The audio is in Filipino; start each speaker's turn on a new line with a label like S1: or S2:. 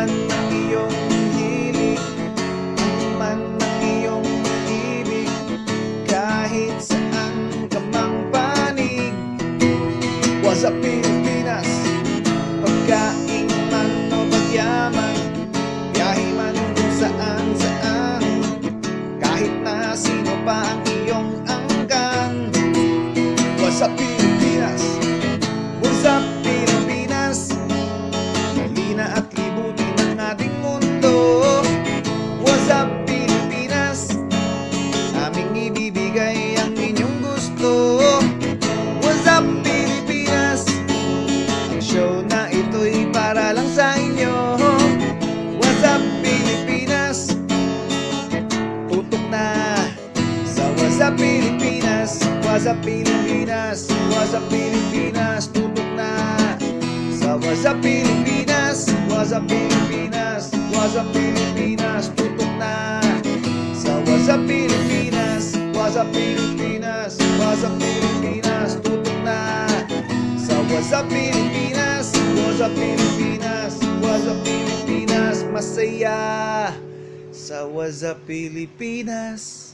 S1: man ang iyong hilig, ano man ang iyong ibig, kahit saan ka mang panig. What's up Pilipinas? Pagkain man o pagyaman, biyahe man kung saan saan, kahit na sino pa ang iyong angkan. What's up Pilipinas? What's up Pilipinas? Halina at libutin ang ating mundo. What's up Pilipinas? Aming ibibigay ang inyong gusto. What's up Pilipinas? Ang show na ito'y para lang sa inyo. What's up Pilipinas? Tutok na sa What's up Pilipinas. What's up Pilipinas? What's up Pilipinas? Tutok na sa What's up Pilipinas. What's up Pilipinas? What's up Pilipinas? Tutok na sa What's up Pilipinas. What's up Pilipinas? What's up Pilipinas? Tutok na sa What's up Pilipinas. What's up Pilipinas? What's up Pilipinas? Masaya sa What's up Pilipinas.